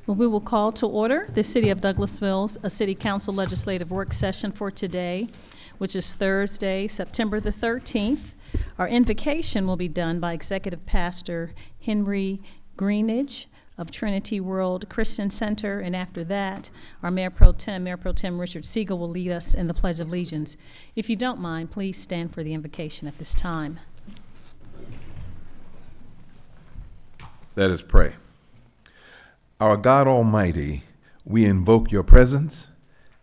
Well, we will call to order the City of Douglasville's City Council Legislative Work Session for today, which is Thursday, September the 13th. Our invocation will be done by Executive Pastor Henry Greenidge of Trinity World Christian Center, and after that, our Mayor Pro Tem Richard Siegel, will lead us in the Pledge of Allegiance. If you don't mind, please stand for the invocation at this time. Let us pray. Our God Almighty, we invoke your presence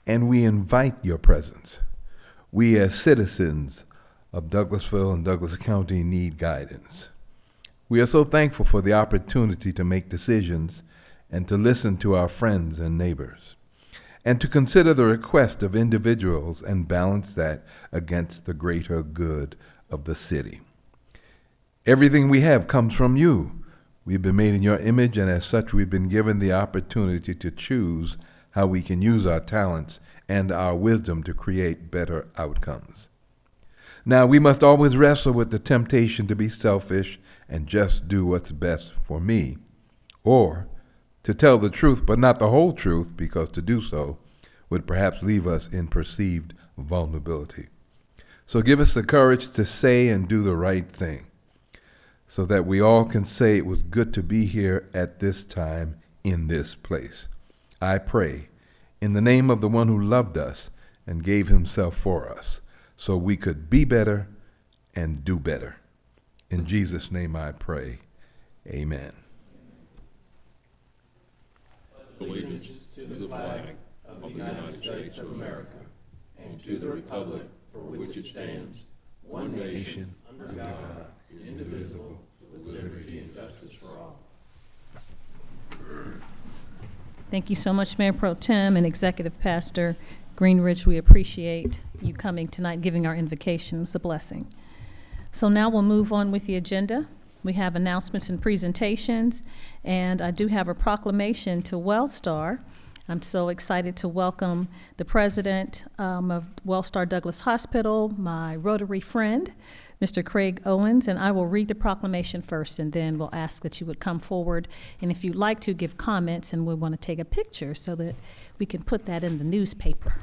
and we invite your presence. We as citizens of Douglasville and Douglas County need guidance. We are so thankful for the opportunity to make decisions and to listen to our friends and neighbors, and to consider the request of individuals and balance that against the greater good of the city. Everything we have comes from you. We've been made in your image, and as such, we've been given the opportunity to choose how we can use our talents and our wisdom to create better outcomes. Now, we must always wrestle with the temptation to be selfish and just do what's best for me, or to tell the truth but not the whole truth, because to do so would perhaps leave us in perceived vulnerability. So give us the courage to say and do the right thing, so that we all can say it was good to be here at this time in this place. I pray in the name of the one who loved us and gave himself for us, so we could be better and do better. In Jesus' name I pray, amen. Allegiance to the flag of the United States of America and to the republic for which it stands, one nation, under God, indivisible, with liberty and justice for all. Thank you so much, Mayor Pro Tem and Executive Pastor Greenidge. We appreciate you coming tonight, giving our invocation. It's a blessing. So now we'll move on with the agenda. We have announcements and presentations, and I do have a proclamation to Wellstar. I'm so excited to welcome the president of Wellstar Douglas Hospital, my Rotary friend, Mr. Craig Owens, and I will read the proclamation first, and then we'll ask that you would come forward, and if you'd like to, give comments, and we want to take a picture so that we can put that in the newspaper.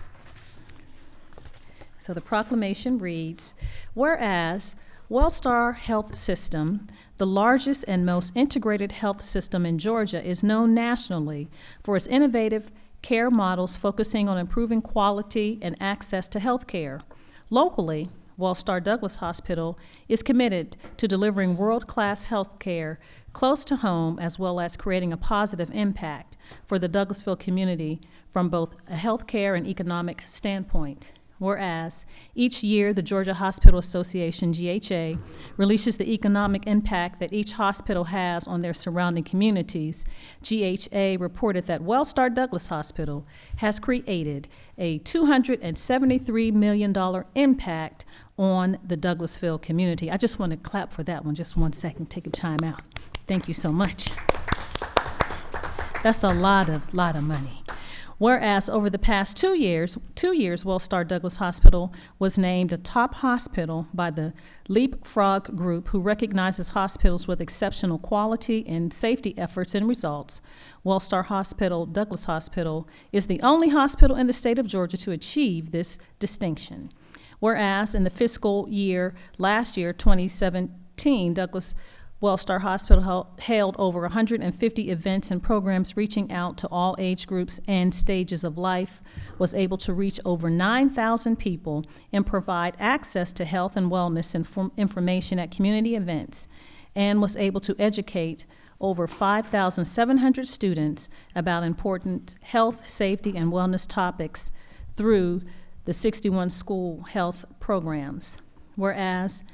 So the proclamation reads, whereas Wellstar Health System, the largest and most integrated health system in Georgia, is known nationally for its innovative care models focusing on improving quality and access to health care. Locally, Wellstar Douglas Hospital is committed to delivering world-class health care close to home, as well as creating a positive impact for the Douglasville community from both a health care and economic standpoint. Whereas each year the Georgia Hospital Association, GHA, releases the economic impact that each hospital has on their surrounding communities, GHA reported that Wellstar Douglas Hospital has created a $273 million impact on the Douglasville community. I just want to clap for that one. Just 1 second, take your time out. Thank you so much. That's a lot of money. Whereas over the past 2 years, Wellstar Douglas Hospital was named a top hospital by the Leapfrog Group, who recognizes hospitals with exceptional quality and safety efforts and results. Wellstar Hospital, Douglas Hospital, is the only hospital in the state of Georgia to achieve this distinction. Whereas in the fiscal year, last year, 2017, Douglas Wellstar Hospital held over 150 events and programs reaching out to all age groups and stages of life, was able to reach over 9,000 people and provide access to health and wellness information at community events, and was able to educate over 5,700 students about important health, safety, and wellness topics through the 61 school health programs. Whereas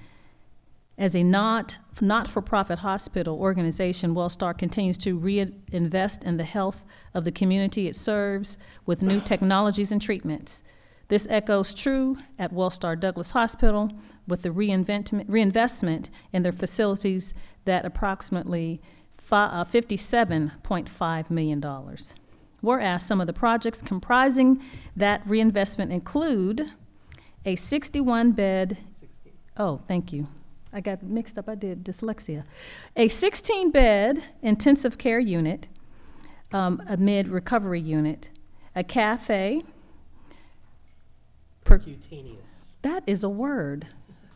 as a not-for-profit hospital organization, Wellstar continues to reinvest in the health of the community it serves with new technologies and treatments. This echoes true at Wellstar Douglas Hospital with the reinvestment in their facilities that approximately $57.5 million. Whereas some of the projects comprising that reinvestment include a 61-bed, oh, thank you. I got mixed up, I did dyslexia. A 16-bed intensive care unit, a mid-recovery unit, a cafe. Percutaneous. That is a word.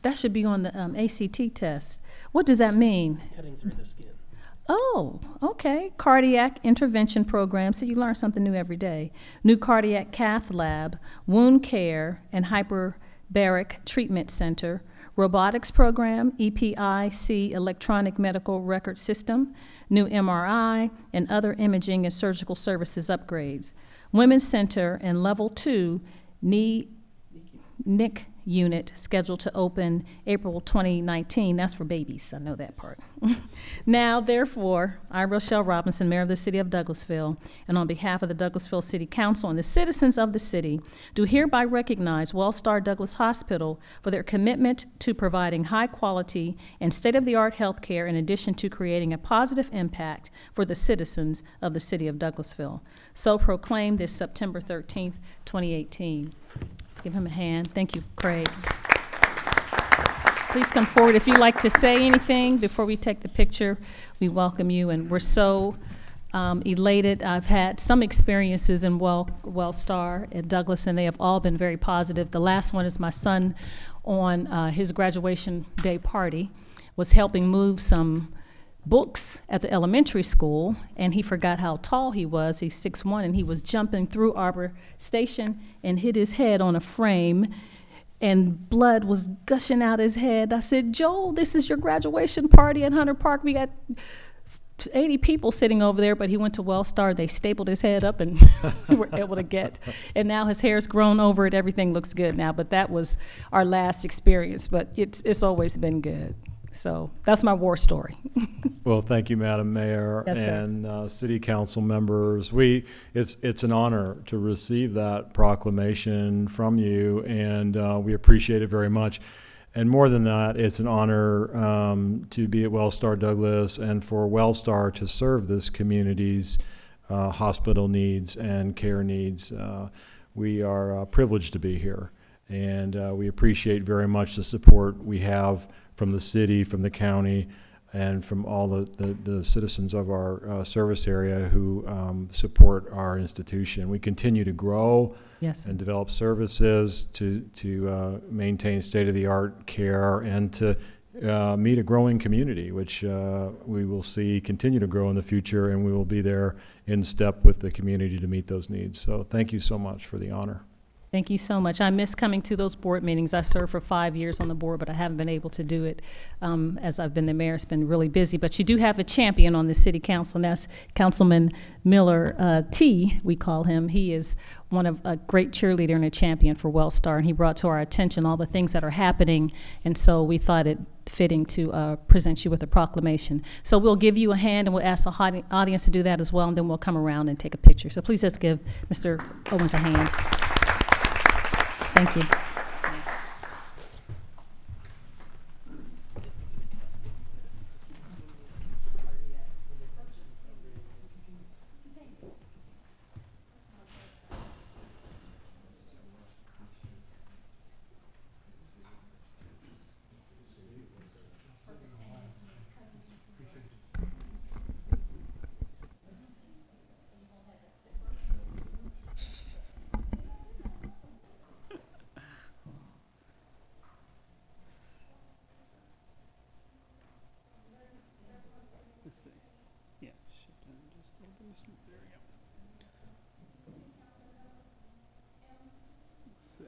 That should be on the ACT test. What does that mean? Cutting through the skin. Oh, okay. Cardiac intervention program. So you learn something new every day. New cardiac cath lab, wound care and hyperbaric treatment center, robotics program, EPIC electronic medical record system, new MRI, and other imaging and surgical services upgrades. Women's center and level 2 NIC unit scheduled to open April 2019. That's for babies. I know that part. Now, therefore, I, Rochelle Robinson, Mayor of the City of Douglasville, and on behalf of the Douglasville City Council and the citizens of the city, do hereby recognize Wellstar Douglas Hospital for their commitment to providing high-quality and state-of-the-art health care in addition to creating a positive impact for the citizens of the City of Douglasville. So proclaimed this September 13th, 2018. Let's give him a hand. Thank you, Craig. Please come forward if you'd like to say anything before we take the picture. We welcome you, and we're so elated. I've had some experiences in Wellstar at Douglas, and they have all been very positive. The last one is my son on his graduation day party was helping move some books at the elementary school, and he forgot how tall he was. He's 6'1", and he was jumping through Arbor Station and hit his head on a frame, and blood was gushing out his head. I said, Joel, this is your graduation party at Hunter Park. We got 80 people sitting over there, but he went to Wellstar. They stapled his head up, and we were able to get. And now his hair's grown over it. Everything looks good now, but that was our last experience, but it's always been good. So that's my war story. Well, thank you, Madam Mayor, Yes, sir. and City Council members. It's an honor to receive that proclamation from you, and we appreciate it very much. And more than that, it's an honor to be at Wellstar Douglas and for Wellstar to serve this community's hospital needs and care needs. We are privileged to be here, and we appreciate very much the support we have from the city, from the county, and from all the citizens of our service area who support our institution. We continue to grow and develop services to maintain state-of-the-art care and to meet a growing community, which we will see continue to grow in the future, and we will be there in step with the community to meet those needs. So thank you so much for the honor. Thank you so much. I miss coming to those board meetings. I served for 5 years on the board, but I haven't been able to do it as I've been the mayor. It's been really busy. But you do have a champion on the city council, and that's Councilman Miller T., we call him. He is one of a great cheerleader and a champion for Wellstar, and he brought to our attention all the things that are happening, and so we thought it fitting to present you with a proclamation. So we'll give you a hand, and we'll ask the audience to do that as well, and then we'll come around and take a picture. So please let's give Mr. Owens a hand. Thank you. Let's see. Yeah, shift down just a little booster. There we go. Let's see.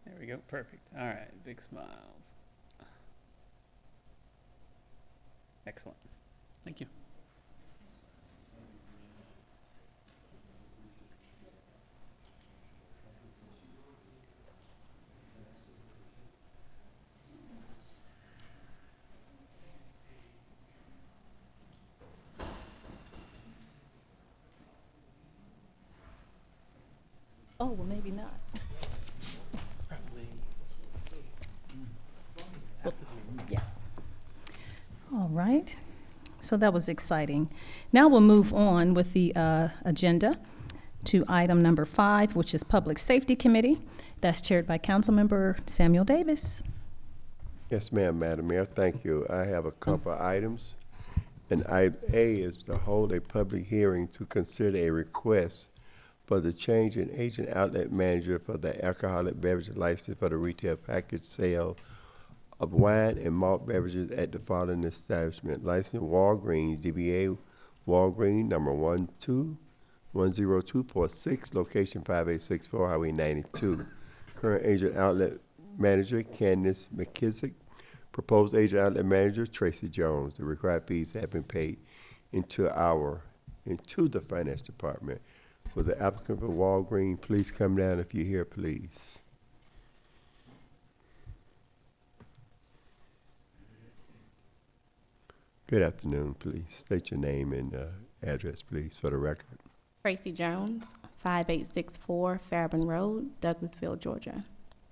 There we go. Perfect. All right. Big smiles. Excellent. Thank you. Oh, well, maybe not. Probably. Yeah. All right. So that was exciting. Now we'll move on with the agenda to item number 5, which is Public Safety Committee. That's chaired by Councilmember Samuel Davis. Yes, ma'am, Madam Mayor, thank you. I have a couple of items. And item A is to hold a public hearing to consider a request for the change in agent outlet manager for the alcoholic beverage license for the retail package sale of wine and malt beverages at the following establishment. License Walgreens, DBA Walgreens, number 10246, location 5864, Highway 92. Current agent outlet manager, Candace McKissick. Proposed agent outlet manager, Tracy Jones. The required fees have been paid into the finance department. Will the applicant for Walgreens please come down if you're here, please? Good afternoon, please. State your name and address, please, for the record. Tracy Jones, 5864 Fairburn Road, Douglasville, Georgia.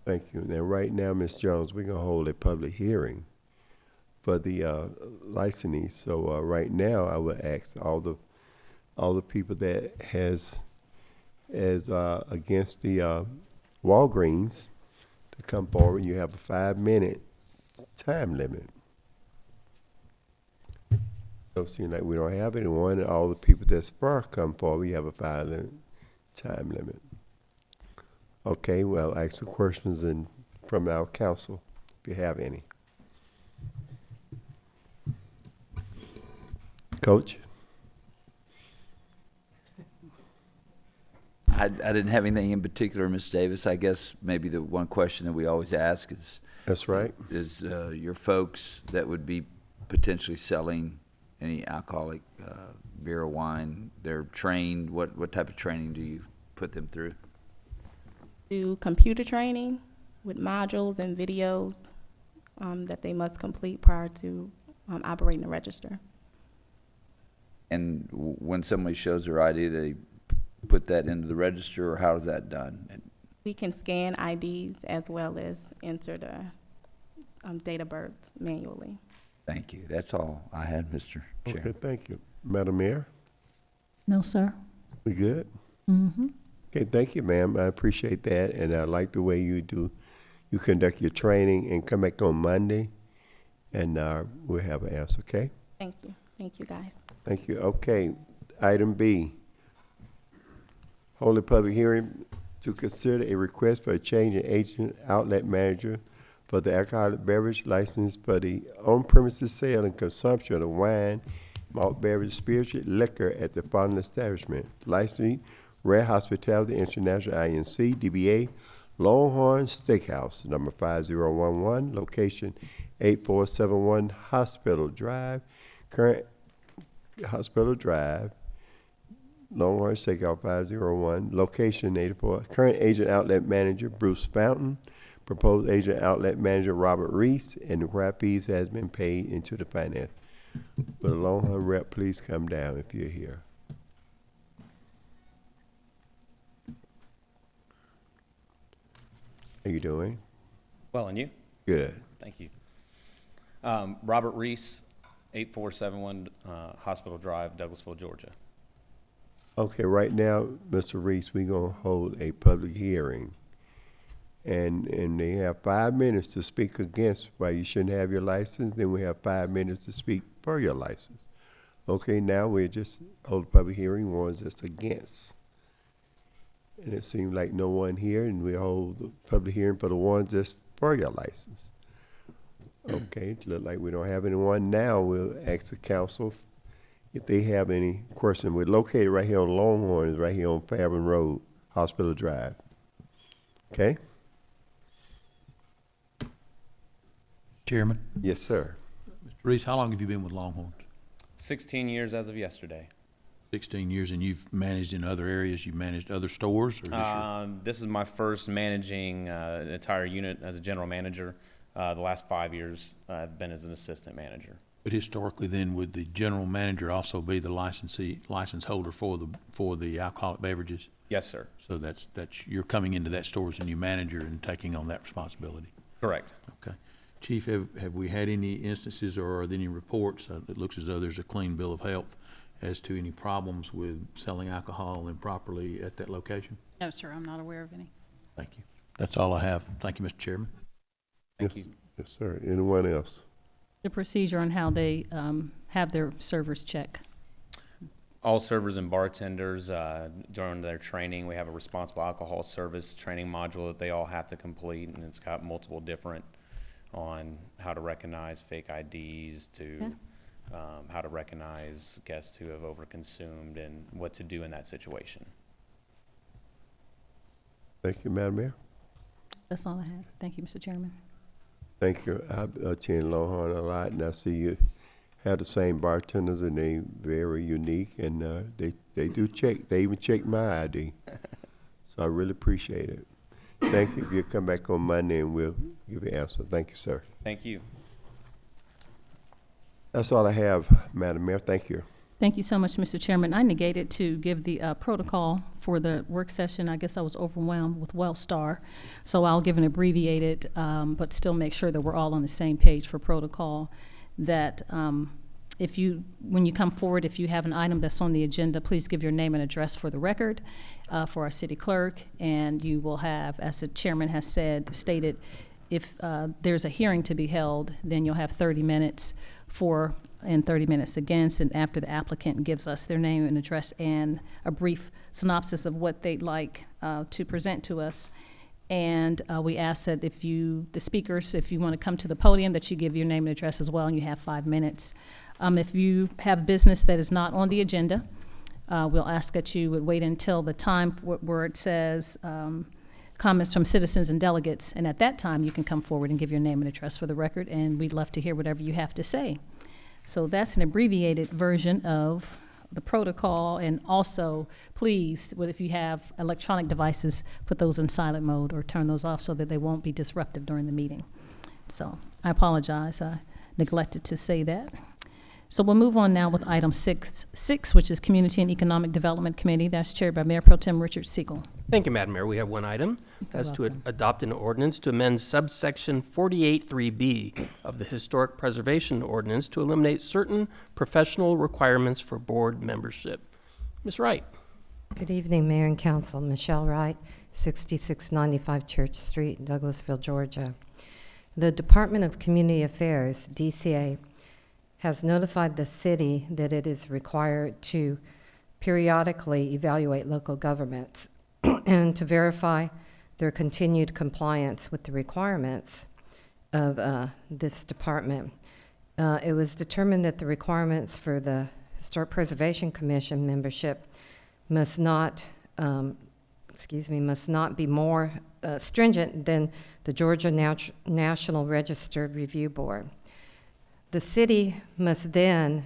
Thank you. Now, right now, Ms. Jones, we're gonna hold a public hearing for the licensee. So right now, I would ask all the people that has against the Walgreens to come forward. You have a 5-minute time limit. So it seems like we don't have anyone, and all the people that's for come forward, you have a 5-minute time limit. Okay, well, ask the questions from our council, if you have any. Coach? I didn't have anything in particular, Ms. Davis. I guess maybe the one question that we always ask is, That's right. is your folks that would be potentially selling any alcoholic beer or wine, they're trained, what type of training do you put them through? Do computer training with modules and videos that they must complete prior to operating the register. And when somebody shows their ID, they put that into the register, or how is that done? We can scan IDs as well as enter the date of births manually. Thank you. That's all I had, Mr. Chair. Okay, thank you. Madam Mayor, No, sir. we good? Mm-hmm. Okay, thank you, ma'am. I appreciate that, and I like the way you conduct your training, and come back on Monday, and we'll have an answer, okay? Thank you. Thank you, guys. Thank you. Okay, item B. Hold a public hearing to consider a request for a change in agent outlet manager for the alcoholic beverage license for the on-premises sale and consumption of wine, malt beverage, spiritual liquor at the following establishment. Licensee, Rare Hospitality International, INC, DBA, Longhorn Steakhouse, number 5011, location 8471 Hospital Drive, current Hospital Drive, Longhorn Steakhouse 501, location 84, current agent outlet manager Bruce Fountain, proposed agent outlet manager Robert Reese, and the required fees has been paid into the finance. Will the Longhorn rep please come down if you're here? How you doing? Well, and you? Good. Thank you. Robert Reese, 8471 Hospital Drive, Douglasville, Georgia. Okay, right now, Mr. Reese, we're gonna hold a public hearing. And they have 5 minutes to speak against why you shouldn't have your license, then we have 5 minutes to speak for your license. Okay, now we're just hold a public hearing, ones that's against. And it seems like no one here, and we hold the public hearing for the ones that's for your license. Okay, it look like we don't have anyone now. We'll ask the council if they have any question. We're located right here on Longhorn, right here on Fairburn Road, Hospital Drive. Okay? Chairman, Yes, sir. Mr. Reese, how long have you been with Longhorn? 16 years as of yesterday. 16 years, and you've managed in other areas? You've managed other stores? Or This is my first managing an entire unit as a general manager. The last 5 years I've been as an assistant manager. But historically, then, would the general manager also be the license holder for the alcoholic beverages? Yes, sir. So that's you're coming into that store as a new manager and taking on that responsibility. Correct. Okay, Chief, have we had any instances, or are there any reports? It looks as though there's a clean bill of health as to any problems with selling alcohol improperly at that location. No, sir. I'm not aware of any. Thank you. That's all I have. Thank you, Mr. Chairman. Thank Yes, you. Yes, sir. Anyone else? The procedure on how they have their servers check. All servers and bartenders, during their training, we have a responsible alcohol service training module that they all have to complete, and it's got multiple different on how to recognize fake IDs to how to recognize guests who have overconsumed and what to do in that situation. Thank you, Madam Mayor. That's all I have. Thank you, Mr. Chairman. Thank you. I attend Longhorn a lot, and I see you have the same bartenders, and they very unique, and they do check. They even check my ID, so I really appreciate it. Thank you. You'll come back on Monday, and we'll give you an answer. Thank you, sir. Thank you. That's all I have, Madam Mayor. Thank you. Thank you so much, Mr. Chairman. I negated to give the protocol for the work session. I guess I was overwhelmed with Wellstar, so I'll give an abbreviated, but still make sure that we're all on the same page for protocol. That when you come forward, if you have an item that's on the agenda, please give your name and address for the record for our city clerk, and you will have, as the chairman has stated, if there's a hearing to be held, then you'll have 30 minutes for and 30 minutes against, and after the applicant gives us their name and address and a brief synopsis of what they'd like to present to us. And we ask that the speakers, if you want to come to the podium, that you give your name and address as well, and you have 5 minutes. If you have business that is not on the agenda, we'll ask that you would wait until the time where it says comments from citizens and delegates, and at that time you can come forward and give your name and address for the record, and we'd love to hear whatever you have to say. So that's an abbreviated version of the protocol, and also please, if you have electronic devices, put those in silent mode or turn those off so that they won't be disruptive during the meeting. So I apologize, I neglected to say that. So we'll move on now with item 6, which is Community and Economic Development Committee. That's chaired by Mayor Pro Tem Richard Fiscal. Thank you, Madam Mayor. We have one item. That's to adopt an ordinance to amend subsection 48(3)B of the Historic Preservation Ordinance to eliminate certain professional requirements for board membership. Ms. Wright. Good evening, Mayor and Council. Michelle Wright, 6695 Church Street, Douglasville, Georgia. The Department of Community Affairs, DCA, has notified the city that it is required to periodically evaluate local governments and to verify their continued compliance with the requirements of this department. It was determined that the requirements for the Historic Preservation Commission membership must not be more stringent than the Georgia National Register Review Board. The city must then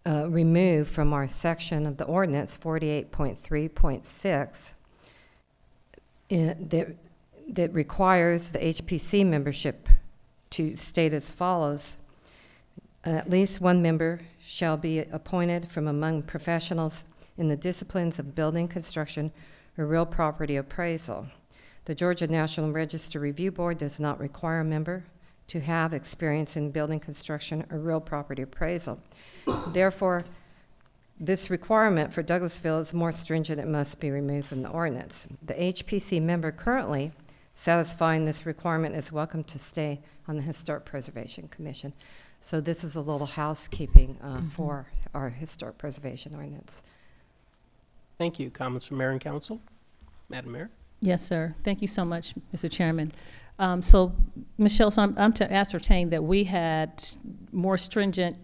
remove from our section of the ordinance 48.3.6 that requires the HPC membership to state as follows: at least one member shall be appointed from among professionals in the disciplines of building construction or real property appraisal. The Georgia National Register Review Board does not require a member to have experience in building construction or real property appraisal. Therefore, this requirement for Douglasville is more stringent. It must be removed from the ordinance. The HPC member currently satisfying this requirement is welcome to stay on the Historic Preservation Commission. So this is a little housekeeping for our Historic Preservation Ordinance. Thank you. Comments from Mayor and Council? Madam Mayor? Yes, sir. Thank you so much, Mr. Chairman. So, Michelle, so I'm to ascertain that we had more stringent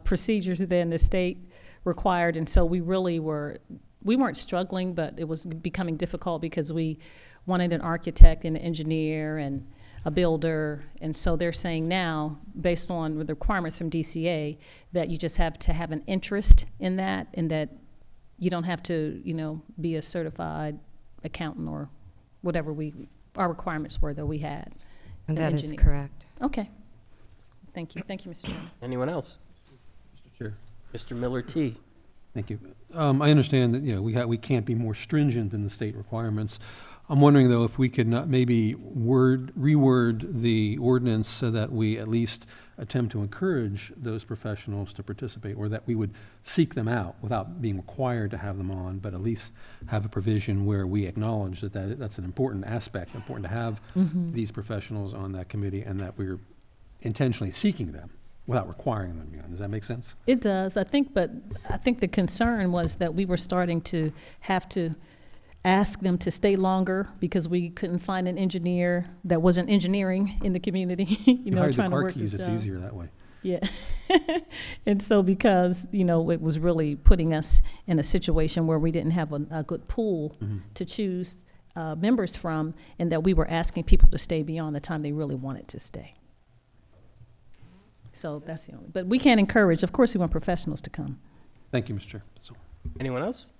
procedures than the state required, and so we weren't struggling, but it was becoming difficult because we wanted an architect and an engineer and a builder, and so they're saying now, based on the requirements from DCA, that you just have to have an interest in that, and that you don't have to, be a certified accountant or whatever our requirements were that we had. And that is correct. Okay. Thank you. Thank you, Mr. Chairman. Anyone else? Mr. Chair. Mr. Miller T. Thank you. I understand that we can't be more stringent than the state requirements. I'm wondering, though, if we could not maybe reword the ordinance so that we at least attempt to encourage those professionals to participate, or that we would seek them out without being required to have them on, but at least have a provision where we acknowledge that, that's an important aspect, important to have these professionals on that committee, and that we're intentionally seeking them without requiring them to be on. Does that make sense? It does, I think, but I think the concern was that we were starting to have to ask them to stay longer because we couldn't find an engineer that wasn't engineering in the community, you know, hide trying the to car work keys, this it's job. easier that way. Yeah. And so because, you know, it was really putting us in a situation where we didn't have a good pool to choose members from, and that we were asking people to stay beyond the time they really wanted to stay. So that's the only, but we can't encourage, of course we want professionals to come. Thank you, Mr. Chair. So, Anyone else?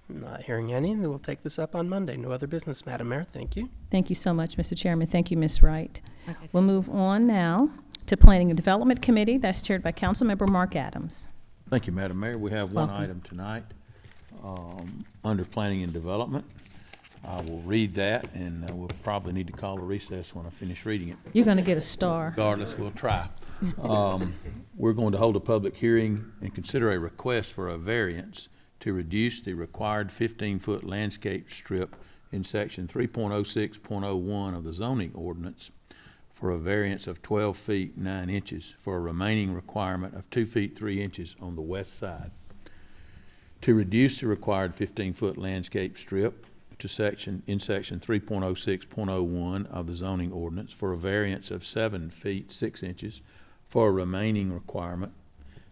Not hearing any, then we'll take this up on Monday. No other business, Madam Mayor. Thank you. Thank you so much, Mr. Chairman. Thank you, Ms. Wright. We'll move on now to Planning and Development Committee. That's chaired by Councilmember Mark Adams. Thank you, Madam Mayor. We have one Welcome. item tonight under Planning and Development. I will read that, and we'll probably need to call a recess when I finish reading it. You're going to get a star. Regardless, we'll try. We're going to hold a public hearing and consider a request for a variance to reduce the required 15-foot landscape strip in section 3.06.01 of the zoning ordinance for a variance of 12 feet 9 inches for a remaining requirement of 2 feet 3 inches on the west side. To reduce the required 15-foot landscape strip to section 3.06.01 of the zoning ordinance for a variance of 7 feet 6 inches for a remaining requirement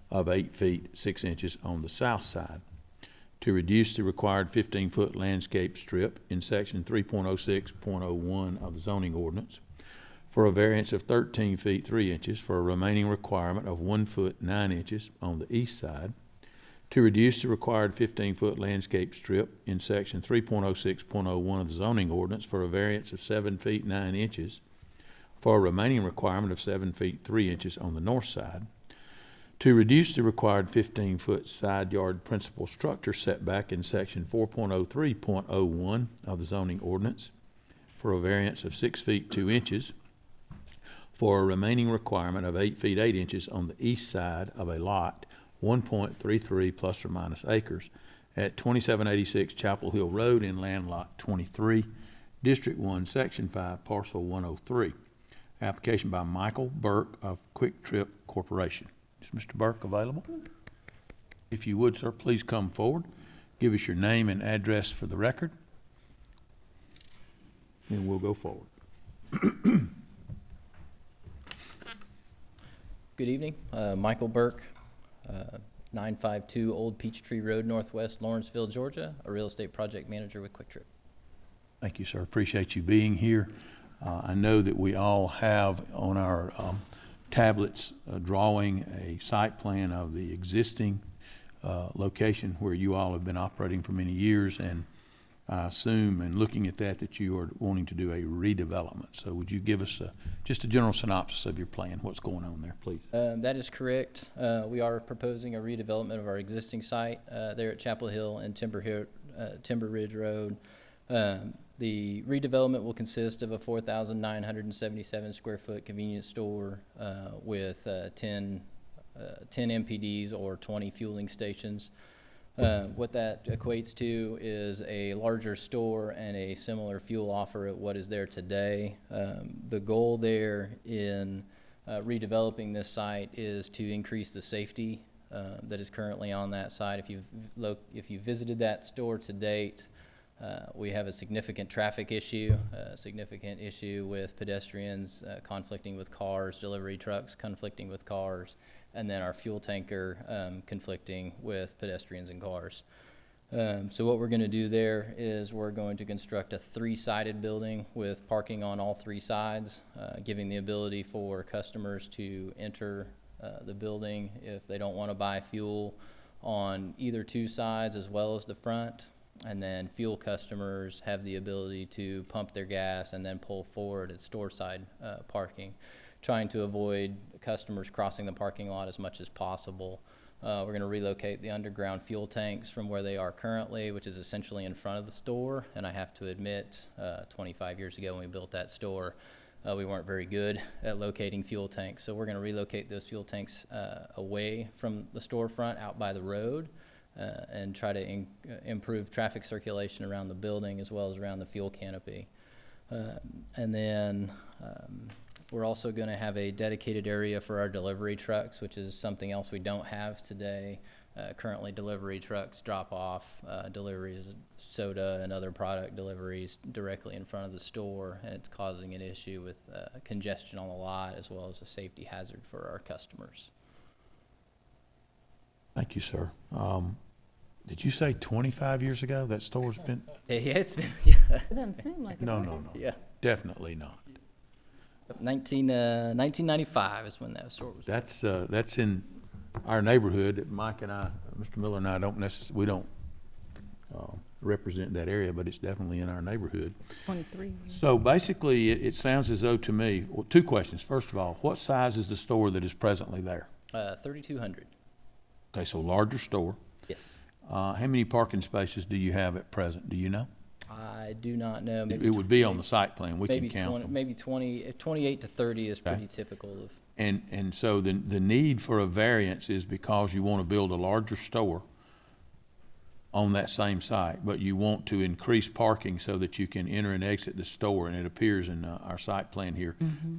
of 8 feet 6 inches on the south side. To reduce the required 15-foot landscape strip in section 3.06.01 of the zoning ordinance for a variance of 13 feet 3 inches for a remaining requirement of 1 foot 9 inches on the east side. To reduce the required 15-foot landscape strip in section 3.06.01 of the zoning ordinance for a variance of 7 feet 9 inches for a remaining requirement of 7 feet 3 inches on the north side. To reduce the required 15-foot side yard principal structure setback in section 4.03.01 of the zoning ordinance for a variance of 6 feet 2 inches for a remaining requirement of 8 feet 8 inches on the east side of a lot 1.33 plus or minus acres at 2786 Chapel Hill Road in land lot 23, District 1, Section 5, Parcel 103. Application by Michael Burke of Quick Trip Corporation. Is Mr. Burke available? If you would, sir, please come forward. Give us your name and address for the record, and we'll go forward. Good evening. Michael Burke, 952 Old Peachtree Road, Northwest Lawrenceville, Georgia, a real estate project manager with Quick Trip. Thank you, sir. Appreciate you being here. I know that we all have on our tablets drawing a site plan of the existing location where you all have been operating for many years, and I assume, and looking at that you are wanting to do a redevelopment. So would you give us just a general synopsis of your plan, what's going on there, please? That is correct. We are proposing a redevelopment of our existing site there at Chapel Hill and Timber Ridge Road. The redevelopment will consist of a 4,977 square foot convenience store with 10 MPDs or 20 fueling stations. What that equates to is a larger store and a similar fuel offer at what is there today. The goal there in redeveloping this site is to increase the safety that is currently on that site. If you've visited that store to date, we have a significant traffic issue, a significant issue with pedestrians conflicting with cars, delivery trucks conflicting with cars, and then our fuel tanker conflicting with pedestrians and cars. So what we're going to do there is we're going to construct a 3-sided building with parking on all 3 sides, giving the ability for customers to enter the building if they don't want to buy fuel on either 2 sides as well as the front. And then fuel customers have the ability to pump their gas and then pull forward at store side parking, trying to avoid customers crossing the parking lot as much as possible. We're going to relocate the underground fuel tanks from where they are currently, which is essentially in front of the store. And I have to admit, 25 years ago when we built that store, we weren't very good at locating fuel tanks. So we're going to relocate those fuel tanks away from the storefront out by the road and try to improve traffic circulation around the building as well as around the fuel canopy. And then we're also going to have a dedicated area for our delivery trucks, which is something else we don't have today. Currently, delivery trucks drop off deliveries of soda and other product deliveries directly in front of the store, and it's causing an issue with congestion on the lot as well as a safety hazard for our customers. Thank you, sir. Did you say 25 years ago that store's been? Yeah, it's been, yeah. It doesn't seem like it. No, does no, it? no. Yeah. Definitely not. 1995 is when that store was. That's in our neighborhood. Mike and I, Mr. Miller and I we don't represent that area, but it's definitely in our neighborhood. 23. So basically, it sounds as though to me, well, two questions. First of all, what size is the store that is presently there? 3,200. Okay, so larger store. Yes. How many parking spaces do you have at present? Do you know? I do not know. It would be on the site plan. We can count them. Maybe 28 to 30 is pretty typical of. And so the need for a variance is because you want to build a larger store on that same site, but you want to increase parking so that you can enter and exit the store, and it appears in our site plan here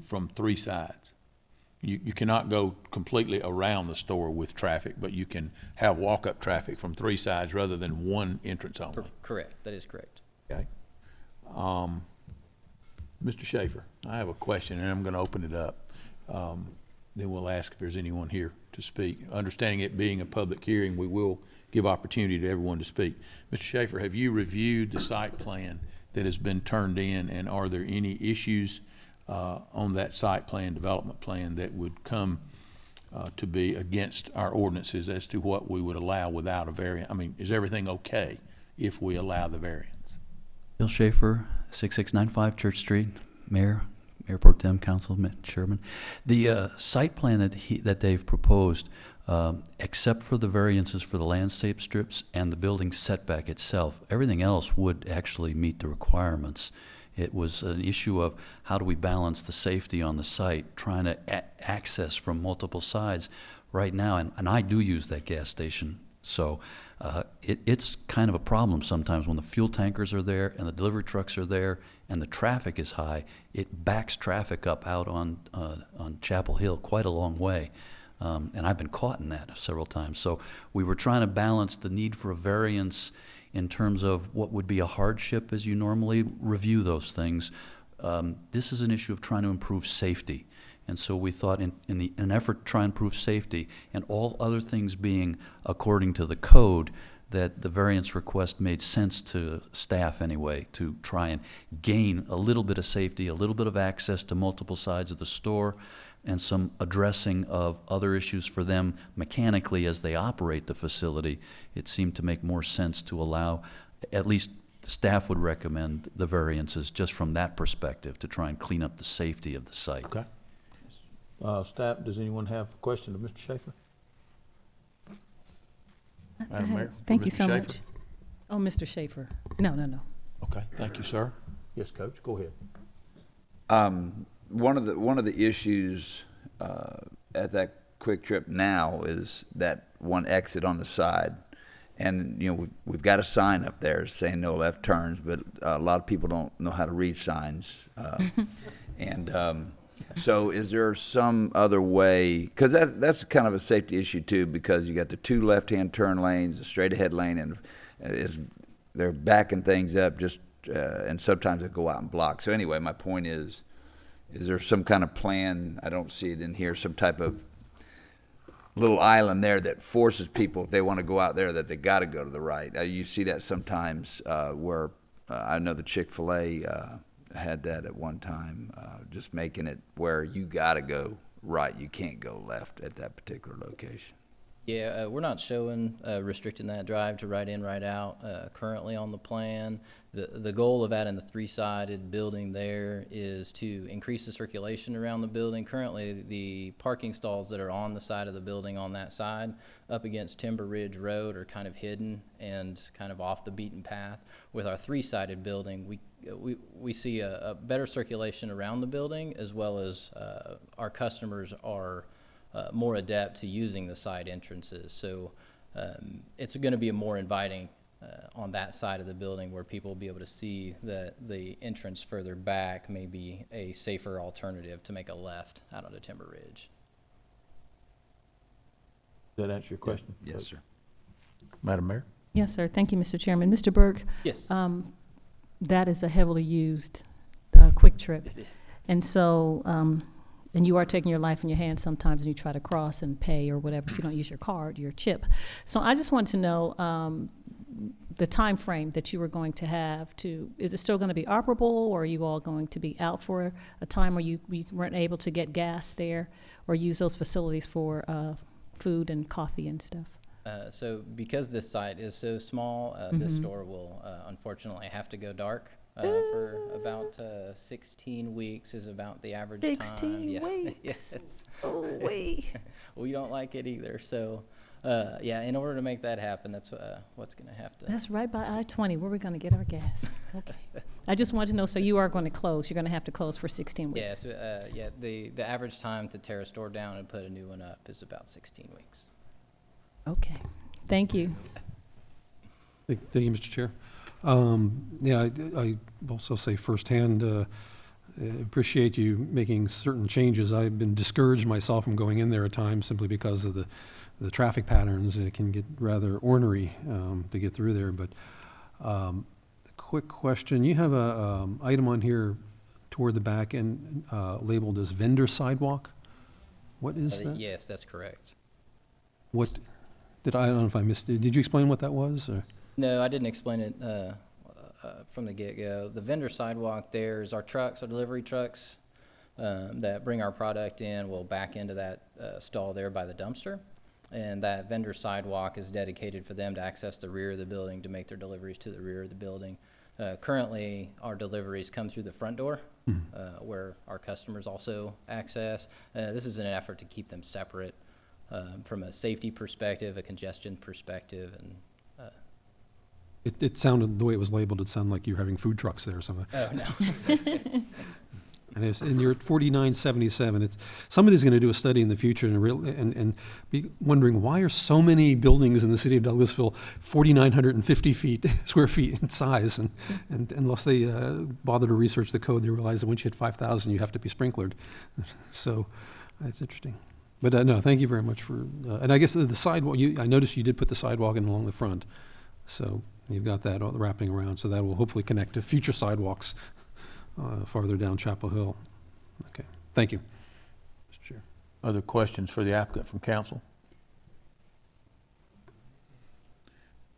from 3 sides. You cannot go completely around the store with traffic, but you can have walk-up traffic from 3 sides rather than one entrance only. Correct. That is correct. Okay. Mr. Schaefer, I have a question, and I'm going to open it up. Then we'll ask if there's anyone here to speak. Understanding it being a public hearing, we will give opportunity to everyone to speak. Mr. Schaefer, have you reviewed the site plan that has been turned in, and are there any issues on that site plan, development plan, that would come to be against our ordinances as to what we would allow without a variance? I mean, is everything okay if we allow the variance? Bill Schaefer, 6695 Church Street, Mayor Pro Tem, Councilman, Chairman. The site plan that they've proposed, except for the variances for the landscape strips and the building setback itself, everything else would actually meet the requirements. It was an issue of how do we balance the safety on the site, trying to access from multiple sides right now. And I do use that gas station, so it's kind of a problem sometimes when the fuel tankers are there and the delivery trucks are there and the traffic is high. It backs traffic up out on Chapel Hill quite a long way. And I've been caught in that several times. So we were trying to balance the need for a variance in terms of what would be a hardship as you normally review those things. This is an issue of trying to improve safety. And so we thought in an effort to try and improve safety and all other things being according to the code, that the variance request made sense to staff anyway, to try and gain a little bit of safety, a little bit of access to multiple sides of the store, and some addressing of other issues for them mechanically as they operate the facility. It seemed to make more sense to allow, at least staff would recommend the variances just from that perspective, to try and clean up the safety of the site. Okay. Staff, does anyone have a question of Mr. Schaefer? Madam Mayor? Thank you Mr. so Schaefer? much. Oh, Mr. Schaefer. No. Okay, thank you, sir. Yes, Coach, go ahead. One of the issues at that Quick Trip now is that one exit on the side, and we've got a sign up there saying no left turns, but a lot of people don't know how to read signs, so is there some other way? Because that's kind of a safety issue too, because you got the 2 left-hand turn lanes, the straight ahead lane, and they're backing things up and sometimes they go out and block. So anyway, my point is there some kind of plan? I don't see it in here, some type of little island there that forces people, if they want to go out there, that they got to go to the right. You see that sometimes where I know the Chick-fil-A had that at one time, just making it where you got to go right. You can't go left at that particular location. Yeah, we're not showing restricting that drive to right in, right out currently on the plan. The goal of adding the three-sided building there is to increase the circulation around the building. Currently, the parking stalls that are on the side of the building on that side up against Timber Ridge Road are kind of hidden and kind of off the beaten path. With our three-sided building, we see a better circulation around the building, as well as our customers are more adept to using the side entrances. So it's going to be more inviting on that side of the building, where people will be able to see that the entrance further back may be a safer alternative to make a left out onto Timber Ridge. Does that answer your question? Yes, sir. Madam Mayor? Yes, sir. Thank you, Mr. Chairman. Mr. Burke? Yes. That is a heavily used quick trip. And so, and you are taking your life in your hands sometimes when you try to cross and pay or whatever if you don't use your card, your chip. So I just want to know the time frame that you were going to have to, is it still going to be operable, or are you all going to be out for a time where you weren't able to get gas there or use those facilities for food and coffee and stuff? So because this site is so small, this store will unfortunately have to go dark for about 16 weeks is about the average 16 time. weeks? Yes. Oh, wait. We don't like it either. So, yeah, in order to make that happen, that's what's going to have to. That's right by I-20. Where are we going to get our gas? Okay. I just wanted to know, so you are going to close. You're going to have to close for 16 weeks. Yes, yeah, the average time to tear a store down and put a new one up is about 16 weeks. Okay. Thank you. Thank you, Mr. Chair. Yeah, I also say firsthand, appreciate you making certain changes. I've been discouraged myself from going in there at times simply because of the traffic patterns. It can get rather ornery to get through there. But quick question, you have a item on here toward the back end labeled as vendor sidewalk. What is that? Yes, that's correct. What I don't know if I missed it. Did you explain what that was? Or? No, I didn't explain it from the get-go. The vendor sidewalk there is our trucks, our delivery trucks that bring our product in will back into that stall there by the dumpster. And that vendor sidewalk is dedicated for them to access the rear of the building to make their deliveries to the rear of the building. Currently, our deliveries come through the front door where our customers also access. This is an effort to keep them separate from a safety perspective, a congestion perspective, and It sounded, the way it was labeled, it sounded like you were having food trucks there or something. oh no. And you're at 4977. Somebody's going to do a study in the future and be wondering, why are so many buildings in the city of Douglasville 4,950 square feet in size? And unless they bother to research the code, they realize that once you hit 5,000, you have to be sprinklered. So that's interesting. But no, thank you very much for, and I guess the sidewalk, I noticed you did put the sidewalk in along the front. So you've got that all wrapping around, so that will hopefully connect to future sidewalks farther down Chapel Hill. Okay, thank you, Mr. Chair. Other questions for the applicant from council?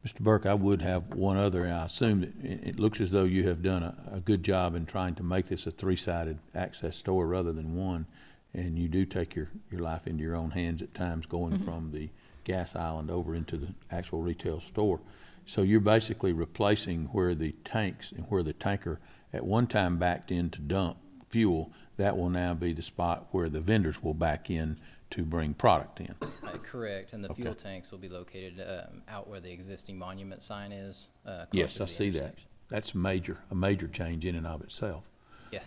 Mr. Burke, I would have one other, and I assume that it looks as though you have done a good job in trying to make this a three-sided access store rather than one, and you do take your life into your own hands at times going from the gas island over into the actual retail store. So you're basically replacing where the tanks and where the tanker at one time backed in to dump fuel. That will now be the spot where the vendors will back in to bring product in. Correct, and the fuel tanks will be located out where the existing monument sign is. Yes, I see that. That's a major change in and of itself. Yeah.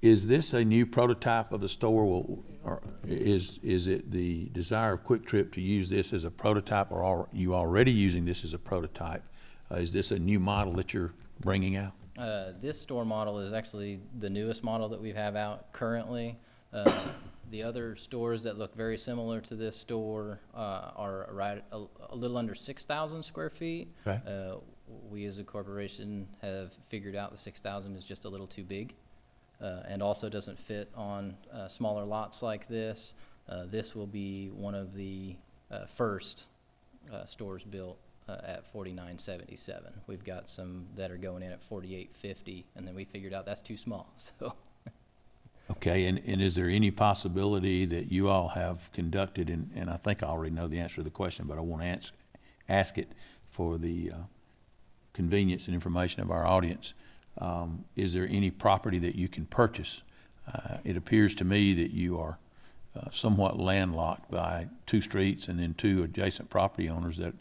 Is this a new prototype of the store? Or is it the desire of Quick Trip to use this as a prototype, or are you already using this as a prototype? Is this a new model that you're bringing out? This store model is actually the newest model that we have out currently. The other stores that look very similar to this store are right a little under 6,000 square feet. Okay. We as a corporation have figured out the 6,000 is just a little too big. And also doesn't fit on smaller lots like this. This will be one of the first stores built at 4977. We've got some that are going in at 4850, and then we figured out that's too small. So Okay, and is there any possibility that you all have conducted, and I think I already know the answer to the question, but I want to ask it for the convenience and information of our audience. Is there any property that you can purchase? It appears to me that you are somewhat landlocked by 2 streets and then 2 adjacent property owners that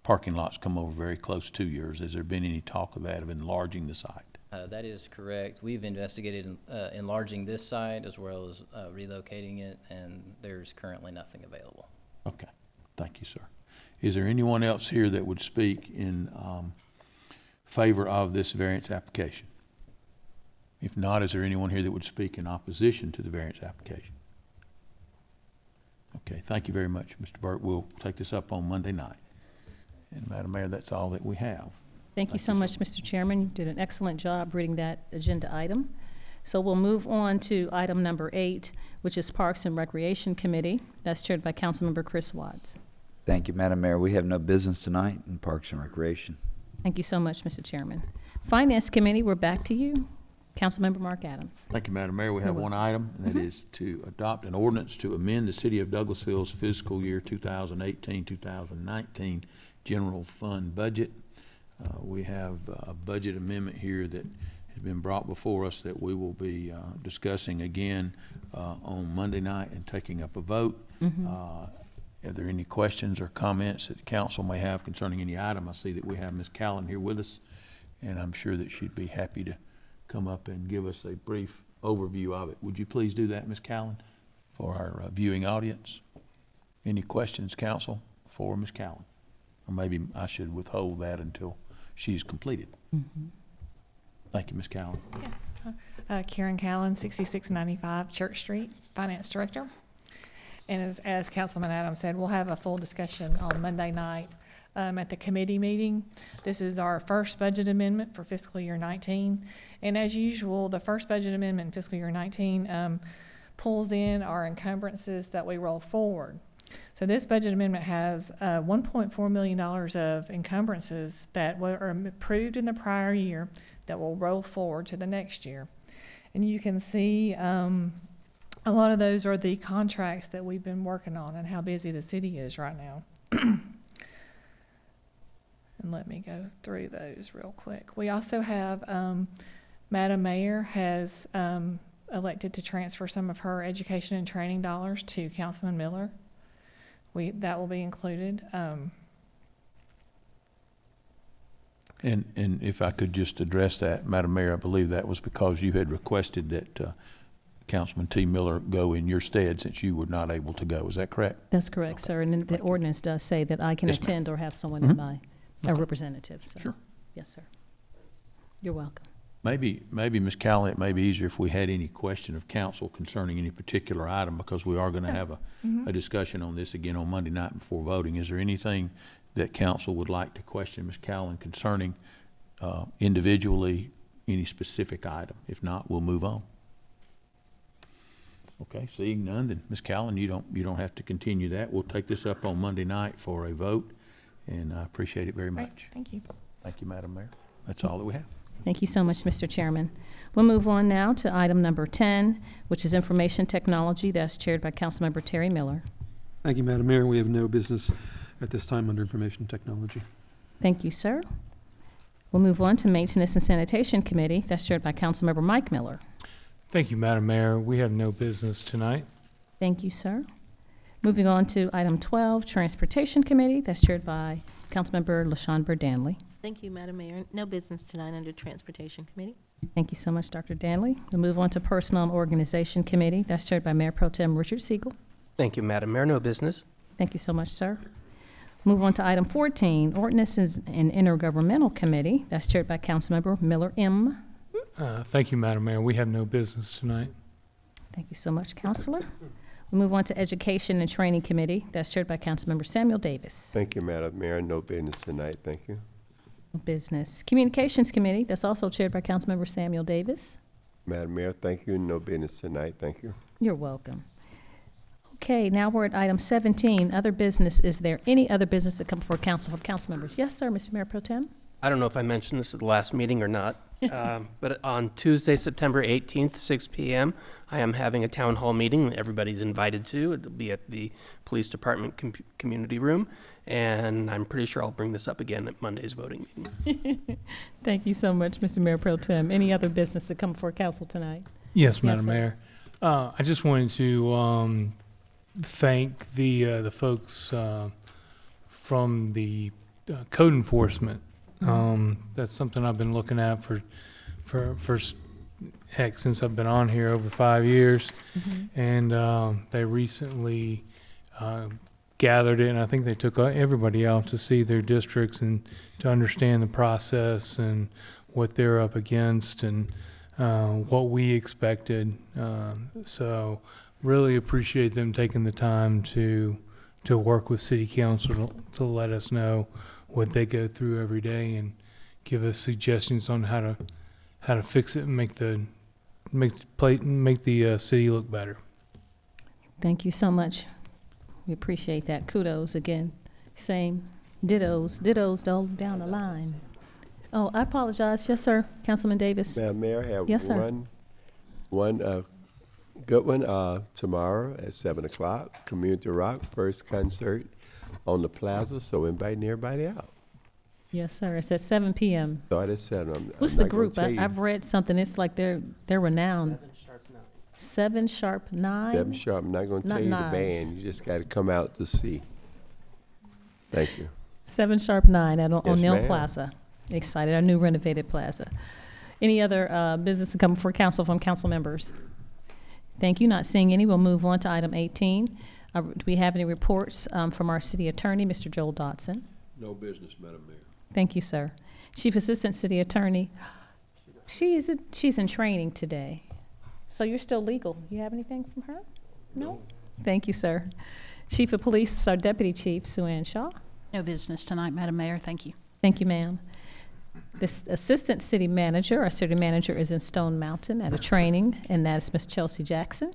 parking lots come over very close to yours. Has there been any talk of that, of enlarging the site? That is correct. We've investigated enlarging this site as well as relocating it, and there's currently nothing available. Okay, thank you, sir. Is there anyone else here that would speak in favor of this variance application? If not, is there anyone here that would speak in opposition to the variance application? Okay, thank you very much, Mr. Burt. We'll take this up on Monday night. And Madam Mayor, that's all that we have. Thank you so much, Mr. Chairman. You did an excellent job reading that agenda item. So we'll move on to item number 8, which is Parks and Recreation Committee. That's chaired by Councilmember Chris Watts. Thank you, Madam Mayor. We have no business tonight in Parks and Recreation. Thank you so much, Mr. Chairman. Finance Committee, we're back to you. Councilmember Mark Adams. Thank you, Madam Mayor. We have one item, and that is to adopt an ordinance to amend the City of Douglasville's fiscal year 2018-2019 general fund budget. We have a budget amendment here that has been brought before us that we will be discussing again on Monday night and taking up a vote. Are there any questions or comments that the council may have concerning any item? I see that we have Ms. Callan here with us, and I'm sure that she'd be happy to come up and give us a brief overview of it. Would you please do that, Ms. Callan, for our viewing audience? Any questions, council, for Ms. Callan? Or maybe I should withhold that until she's completed. Thank you, Ms. Callan. Yes. Karen Callan, 6695 Church Street, Finance Director. And as Councilman Adams said, we'll have a full discussion on Monday night at the committee meeting. This is our first budget amendment for fiscal year 19. And as usual, the first budget amendment in fiscal year 19 pulls in our encumbrances that we roll forward. So this budget amendment has $1.4 million of encumbrances that were approved in the prior year that will roll forward to the next year. And you can see a lot of those are the contracts that we've been working on and how busy the city is right now. And let me go through those real quick. We also have Madam Mayor has elected to transfer some of her education and training dollars to Councilman Miller. That will be included. And if I could just address that, Madam Mayor, I believe that was because you had requested that Councilman T. Miller go in your stead since you were not able to go. Is that correct? That's correct, sir. And the ordinance does say that I can attend or have someone in my a representative. So. Sure. Yes, sir. You're welcome. Maybe Ms. Callan, it may be easier if we had any question of council concerning any particular item, because we are going to have a discussion on this again on Monday night before voting. Is there anything that council would like to question Ms. Callan concerning individually any specific item? If not, we'll move on. Okay, seeing none, then Ms. Callan, you don't have to continue that. We'll take this up on Monday night for a vote, and I appreciate it very much. Great. Thank you. Thank you, Madam Mayor. That's all that we have. Thank you so much, Mr. Chairman. We'll move on now to item number 10, which is Information Technology. That's chaired by Councilmember Terry Miller. Thank you, Madam Mayor. We have no business at this time under Information Technology. Thank you, sir. We'll move on to Maintenance and Sanitation Committee. That's chaired by Councilmember Mike Miller. Thank you, Madam Mayor. We have no business tonight. Thank you, sir. Moving on to item 12, Transportation Committee. That's chaired by Councilmember LaShawn Danley. Thank you, Madam Mayor. No business tonight under Transportation Committee. Thank you so much, Dr. Danley. We'll move on to Personnel and Organization Committee. That's chaired by Mayor Pro Tem Richard Siegel. Thank you, Madam Mayor. No business. Thank you so much, sir. Move on to item 14, Ordinances and Intergovernmental Committee. That's chaired by Councilmember Miller M. Thank you, Madam Mayor. We have no business tonight. Thank you so much, Councilor. We move on to Education and Training Committee. That's chaired by Councilmember Samuel Davis. Thank you, Madam Mayor. No business tonight. Thank you. Business. Communications Committee. That's also chaired by Councilmember Samuel Davis. Madam Mayor, thank you. No business tonight. Thank you. You're welcome. Okay, now we're at item 17, other business. Is there any other business that comes before council from council members? Yes, sir, Mr. Mayor Pro Tem. I don't know if I mentioned this at the last meeting or not, But on Tuesday, September 18th, 6 p.m., I am having a town hall meeting that everybody's invited to. It'll be at the Police Department Community Room, and I'm pretty sure I'll bring this up again at Monday's voting meeting. Thank you so much, Mr. Mayor Pro Tem. Any other business to come before council tonight? Yes, Madam sir. Mayor. I just wanted to thank the folks from the code enforcement. That's something I've been looking at for heck, since I've been on here over 5 years. And they recently gathered it, and I think they took everybody out to see their districts and to understand the process and what they're up against and what we expected. So really appreciate them taking the time to work with City Council to let us know what they go through every day and give us suggestions on how to fix it and make the city look better. Thank you so much. We appreciate that. Kudos again. Same. Dittos all down the line. Oh, I apologize. Yes, sir. Councilman Davis. Madam Mayor, I have Yes, sir. one good one tomorrow at 7 o'clock. Community Rock first concert on the plaza, so inviting everybody out. Yes, sir. It's at 7 p.m. Start at 7. What's the group? I've read something. It's like they're renowned. 7 Sharp 9. 7 Sharp. I'm not going to tell you the band. You just got to come out to see. Thank you. 7 Sharp 9 at Yes, O'Neill ma'am. Plaza. Excited. Our new renovated plaza. Any other business to come before council from council members? Thank you. Not seeing any, we'll move on to item 18. Do we have any reports from our city attorney, Mr. Joel Dotson? No business, Madam Mayor. Thank you, sir. Chief Assistant City Attorney, she's in training today. So you're still legal. You have anything from her? No? Thank you, sir. Chief of Police, our Deputy Chief, Sue Ann Shaw. No business tonight, Madam Mayor. Thank you. Thank you, ma'am. This Assistant City Manager, our city manager is in Stone Mountain at a training, and that is Miss Chelsea Jackson.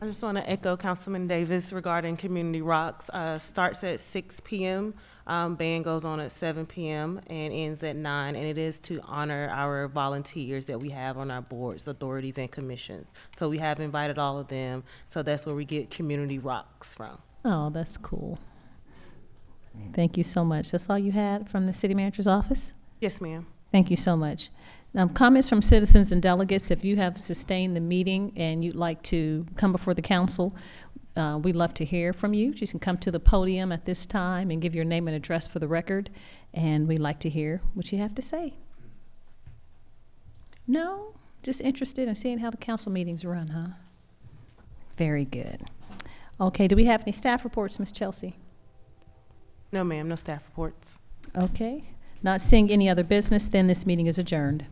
I just want to echo Councilman Davis regarding Community Rocks. Starts at 6 p.m. Band goes on at 7 p.m. and ends at 9, and it is to honor our volunteers that we have on our boards, authorities, and commissions. So we have invited all of them, so that's where we get Community Rocks from. Oh, that's cool. Thank you so much. That's all you had from the city manager's office? Yes, ma'am. Thank you so much. Comments from citizens and delegates. If you have sustained the meeting and you'd like to come before the council, we'd love to hear from you. You can come to the podium at this time and give your name and address for the record, and we'd like to hear what you have to say. No? Just interested in seeing how the council meetings run, huh? Very good. Okay, do we have any staff reports, Ms. Chelsea? No, ma'am, no staff reports. Okay. Not seeing any other business, then this meeting is adjourned.